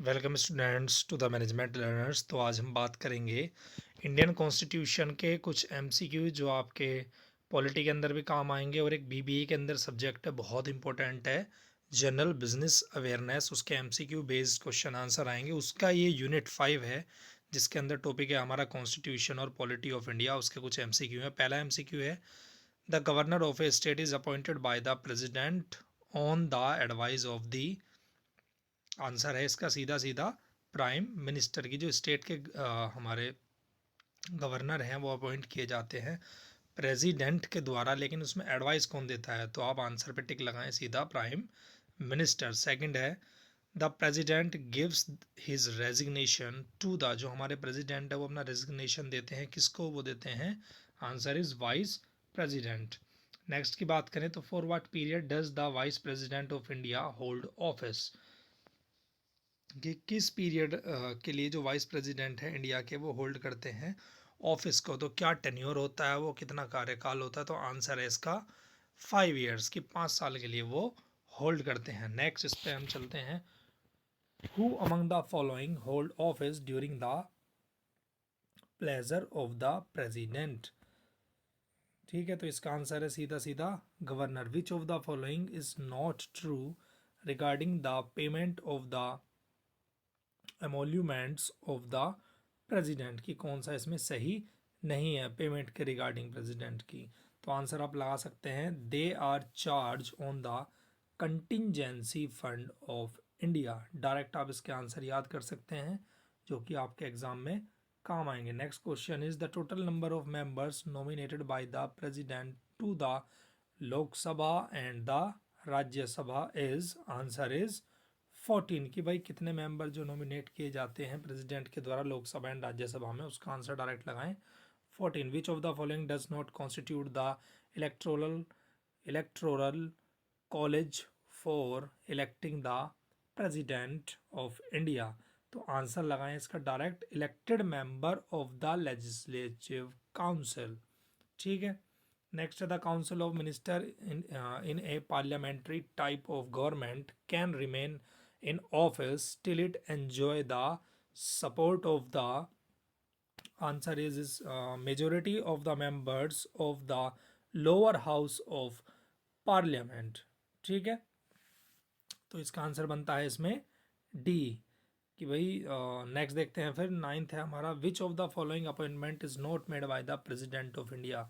Welcome students to the management learners. तो आज हम बात करेंगे इंडियन कॉन्स्टिट्यूशन के कुछ एमसीक्यू जो आपके पॉलिटी के अंदर भी काम आएंगे और एक बीबीए के अंदर सब्जेक्ट है, बहुत इंपॉर्टेंट है, जनरल बिजनेस अवेयरनेस। उसके एमसीक्यू बेस्ड क्वेश्चन आंसर आएंगे। उसका ये यूनिट 5 है जिसके अंदर टॉपिक है हमारा कॉन्स्टिट्यूशन और पॉलिटी ऑफ इंडिया। उसके कुछ एमसीक्यू है। पहला एमसीक्यू है, the governor of a state is appointed by the president on the advice of the. Answer है इसका सीधा सीधा प्राइम मिनिस्टर की। जो स्टेट के हमारे गवर्नर हैं वो अपॉइंट किए जाते हैं प्रेसिडेंट के द्वारा, लेकिन उसमें एडवाइस कौन देता है? तो आप आंसर पे टिक लगाएं, सीधा प्राइम मिनिस्टर। सेकंड है, the president gives his resignation to the. जो हमारे प्रेसिडेंट है वो अपना रेजिग्नेशन देते हैं, किसको वो देते हैं? Answer is vice president. Next की बात करें तो for what period does the vice president of India hold office? कि किस पीरियड के लिए जो वाइस प्रेसिडेंट है इंडिया के वो होल्ड करते हैं ऑफिस को? तो क्या टेन्योर होता है, वो कितना कार्यकाल होता है? तो आंसर है इसका 5 ईयर्स की, 5 साल के लिए वो होल्ड करते हैं। नेक्स्ट इस पे हम चलते हैं, who among the following hold office during the pleasure of the president? ठीक है, तो इसका आंसर है सीधा सीधा governor. Which of the following is not true regarding the payment of the emoluments of the president? की कौन सा इसमें सही नहीं है पेमेंट के रिगार्डिंग प्रेसिडेंट की? तो आंसर आप लगा सकते हैं, they are charge on the contingency fund of India. Direct आप इसके आंसर याद कर सकते हैं जो कि आपके एग्जाम में काम आएंगे। Next question is the total number of members nominated by the president to the Lok Sabha and the Rajya Sabha is. Answer is 14। कि भाई कितने मेंबर जो नॉमिनेट किए जाते हैं प्रेसिडेंट के द्वारा लोकसभा एंड राज्यसभा में, उसका आंसर डायरेक्ट लगाएं 14। विच of the following does not constitute the electoral college for electing the president of India? तो आंसर लगाएं इसका direct, elected member of the legislative council. ठीक है। नेक्स्ट है, the council of minister in A parliamentary type of government can remain in office till it enjoy the support of the, answer is majority of the members of the lower house of parliament। ठीक है, तो इसका answer बनता है इसमें D. कि भाई next देखते हैं फिर, नाइन्थ है हमारा, विच of the following appointment is not made by the president of India?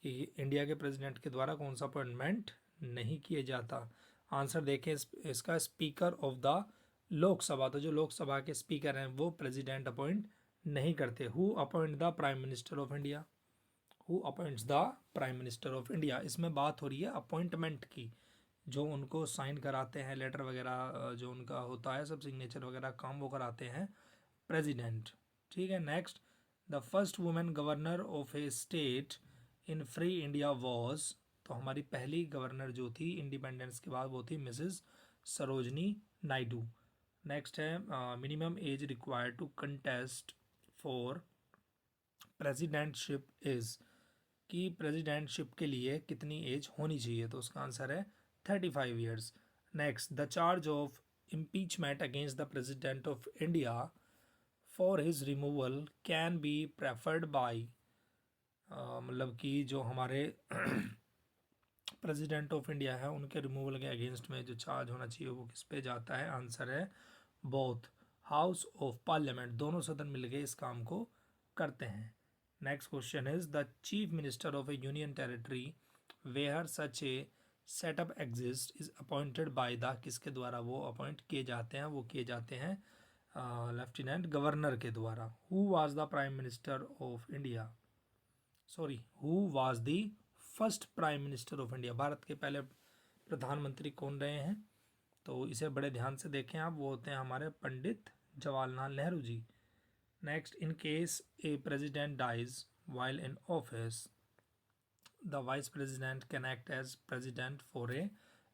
India के प्रेसिडेंट के द्वारा कौन सा अपॉइंटमेंट नहीं किए जाता? आंसर देखें इसका, स्पीकर ऑफ द लोकसभा। तो जो लोकसभा के स्पीकर हैं वो प्रेसिडेंट अपॉइंट नहीं करते। Who appoint the prime minister of India? Who appoints the prime minister of India? इसमें बात हो रही है अपॉइंटमेंट की, जो उनको साइन कराते हैं लेटर वगैरह, जो उनका होता है सब सिग्नेचर वगैरह काम वो कराते हैं प्रेसिडेंट। ठीक है। Next, the first women governor of a state in free India was. तो हमारी पहली गवर्नर जो थी इंडिपेंडेंस के बाद वो थी मिसेस सरोजनी नायडू। नेक्स्ट है, minimum age required to contest for presidentship is. कि प्रेसिडेंटशिप के लिए कितनी एज होनी चाहिए? तो उसका आंसर है 35 years. Next, the charge of impeachment against the president of India for his removal can be preferred by. मतलब कि जो हमारे प्रेसिडेंट ऑफ इंडिया है उनके रिमूवल के अगेंस्ट में जो चार्ज होना चाहिए वो किस पे जाता है? आंसर है बोथ हाउस ऑफ पार्लियामेंट। दोनों सदन मिलकर इस काम को करते हैं। Next question is, the chief minister of a union territory where such a setup exist is appointed by the. किसके द्वारा वो अपॉइंट किए जाते हैं? वो किए जाते हैं लेफ्टिनेंट गवर्नर के द्वारा। Who was the prime minister of India? Sorry, who was the first prime minister of India? Bharat के पहले प्रधानमंत्री कौन रहे हैं? तो इसे बड़े ध्यान से देखें आप, वो होते हैं हमारे Pandit Jawaharlal Nehru ji. Next, in case a president dies while in office the vice president can act as president for a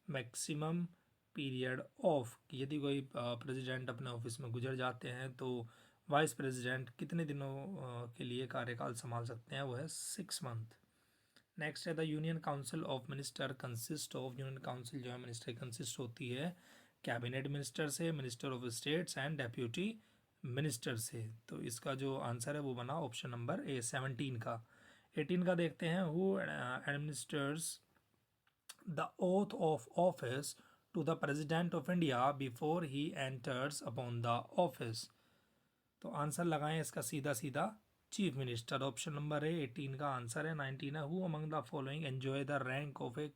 maximum period of. यदि कोई प्रेसिडेंट अपने ऑफिस में गुजर जाते हैं तो वाइस प्रेसिडेंट कितने दिनों के लिए कार्यकाल संभाल सकते हैं? वो है 6 मंथ। नेक्स्ट है, the union council of minister consist of. Union council जो है मिनिस्टर कंसिस्ट होती है कैबिनेट मिनिस्टर से, minister of states and deputy minister से। तो इसका जो आंसर है वो बना ऑप्शन नंबर ए 17 का। 18 का देखते हैं, who administers the oath of office to the president of India before he enters upon the office। तो आंसर लगाएं इसका सीधा सीधा chief minister, option number A 18 का आंसर है। 19 है, who among the following enjoy the rank of a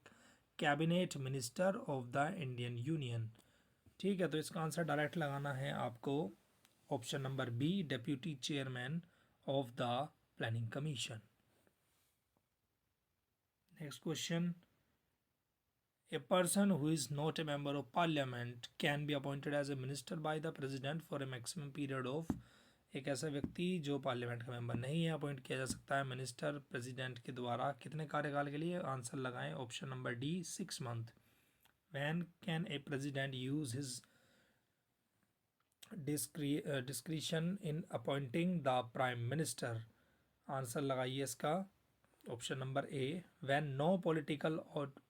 cabinet minister of the Indian union. ठीक है, तो इसका आंसर डायरेक्ट लगाना है आपको option number B, deputy chairman of the planning commission. Next question, a person who is not a member of parliament can be appointed as a minister by the president for a maximum period of। एक ऐसा व्यक्ति जो parliament का member नहीं है appoint किया जा सकता है मिनिस्टर प्रेसिडेंट के द्वारा कितने कार्यकाल के लिए। आंसर लगाएं option number D 6 month. When can a president use his discretion in appointing the prime minister. Answer लगाइए इसका option number A, when no political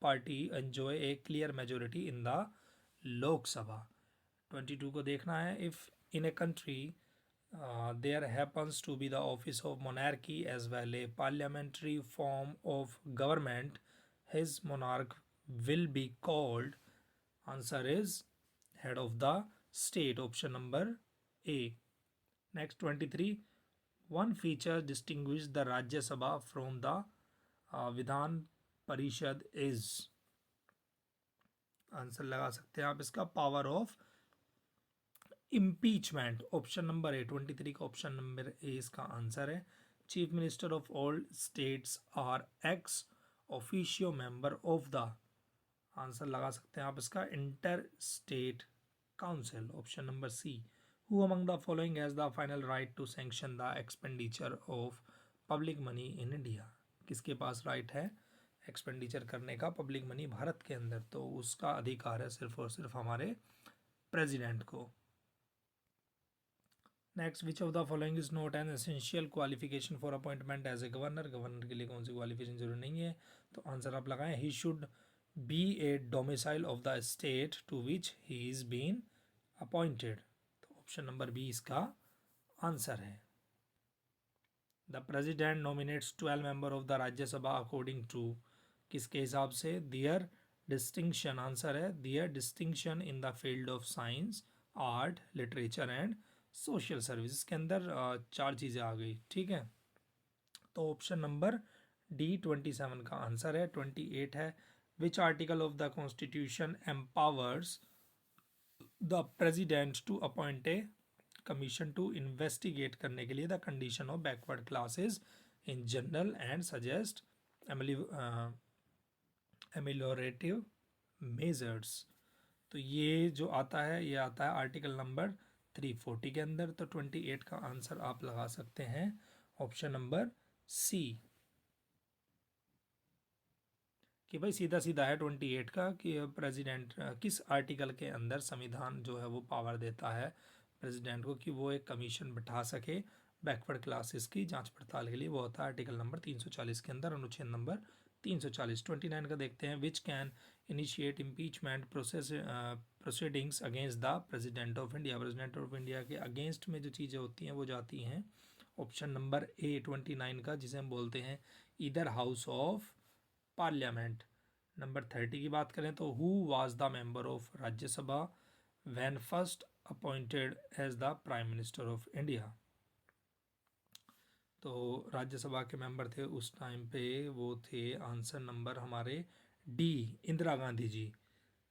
party enjoy a clear majority in the Lok Sabha. 22 को देखना है, if in a country there happens to be the office of monarchy as well a parliamentary form of government, his monarch will be called. Answer is head of the state, option number A. Next 23, one feature distinguish the Rajya Sabha from the Vidhan Parishad is। Answer लगा सकते हैं आप इसका power of impeachment, option number A 23 का option number A इसका answer है। Chief minister of all states are ex officio member of the. Answer लगा सकते हैं आप इसका inter state council, option number C. Who among the following has the final right to sanction the expenditure of public money in India। किसके पास right है expenditure करने का public money Bharat के अंदर, तो उसका अधिकार है सिर्फ और सिर्फ हमारे प्रेसिडेंट को। Next, which of the following is not an essential qualification for appointment as a governor. Governor के लिए कौन सी क्वालिफिकेशन जरूरी नहीं है, तो आंसर आप लगाएं, he should be a domicile of the state to which he is been appointed. Option number B इसका आंसर है। The president nominates 12 member of the Rajya Sabha according to, किसके हिसाब से, दियर डिस्टिंक्शन। आंसर है their distinction in the field of science, art, literature and social service. के अंदर चार चीज़ें आ गई। ठीक है, तो ऑप्शन नंबर डी 27 का आंसर है। 28 है, which article of the constitution empowers the president to appoint a commission to investigate करने के लिए the condition of backward classes in general and suggest ameliorative measures. तो ये जो आता है ये आता है आर्टिकल नंबर 340 के अंदर। तो 28 का आंसर आप लगा सकते हैं ऑप्शन नंबर सी, कि भाई सीधा सीधा है 28 का कि प्रेसिडेंट किस आर्टिकल के अंदर संविधान जो है वो पावर देता है प्रेसिडेंट को कि वो एक कमीशन बिठा सके बैकवर्ड क्लासेस की जांच पड़ताल के लिए। वो होता है आर्टिकल नंबर 340 के अंदर, अनुच्छेद नंबर 340। 29 का देखते हैं, which can initiate impeachment proceedings against the president of India. President of India के अगेंस्ट में जो चीज़ें होती हैं वो जाती हैं ऑप्शन नंबर ए 29 का, जिसे हम बोलते हैं either house of parliament. Number 30 की बात करें तो who was the member of Rajya Sabha when first appointed as the prime minister of India. तो राज्यसभा के मेंबर थे उस टाइम पे, वो थे आंसर नंबर हमारे डी इंदिरा गांधी जी।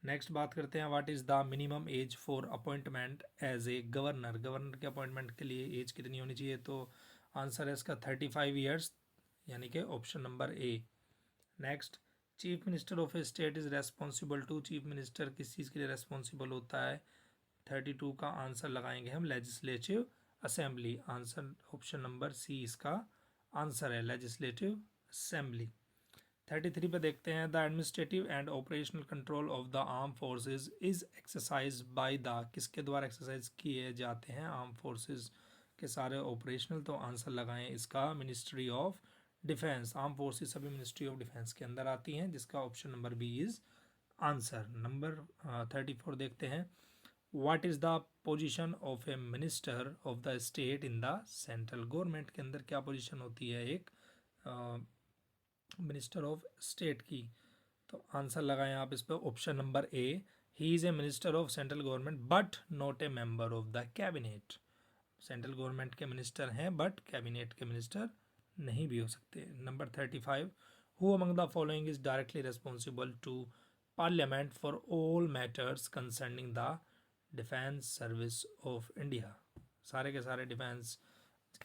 नेक्स्ट बात करते हैं, what is the minimum age for appointment as a governor. Governor के अपॉइंटमेंट के लिए एज कितनी होनी चाहिए, तो आंसर है इसका 35 ईयर्स, यानी कि option number A. Next, chief minister of a state is responsible to. Chief minister किस चीज़ के लिए रेस्पॉन्सिबल होता है। 32 का आंसर लगाएंगे हम legislative assembly. Answer option number C इसका आंसर है, लेजिस्लेटिव असेंबली। 33 पे देखते हैं, the administrative and operational control of the arm forces is exercise by the. किसके द्वारा एक्सरसाइज किए जाते हैं आर्म फोर्सेज के सारे ऑपरेशनल, तो आंसर लगाएं इसका ministry of defence. Arm forces सभी मिनिस्ट्री ऑफ डिफेंस के अंदर आती हैं, जिसका option number B is answer number 34 देखते हैं. What is the position of a minister of the state in the central government के अंदर क्या पोजीशन होती है एक मिनिस्टर ऑफ स्टेट की. तो आंसर लगाएं आप इस पर. Option number A, he is a minister of central government but not a member of the cabinet. Central government के मिनिस्टर हैं बट कैबिनेट के मिनिस्टर नहीं भी हो सकते. Number 35, who among the following is directly responsible to parliament for all matters concerning the defence service of India. सारे के सारे डिफेंस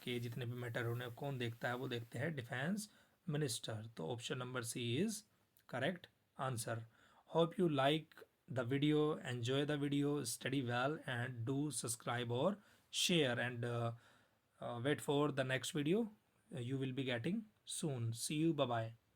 के जितने भी मैटर उन्हें कौन देखता है, वो देखते हैं डिफेंस मिनिस्टर. तो option number C is correct answer. Hope you like the video, enjoy the video, study well, and do subscribe or share, and wait for the next video you will be getting soon. See you, bye bye.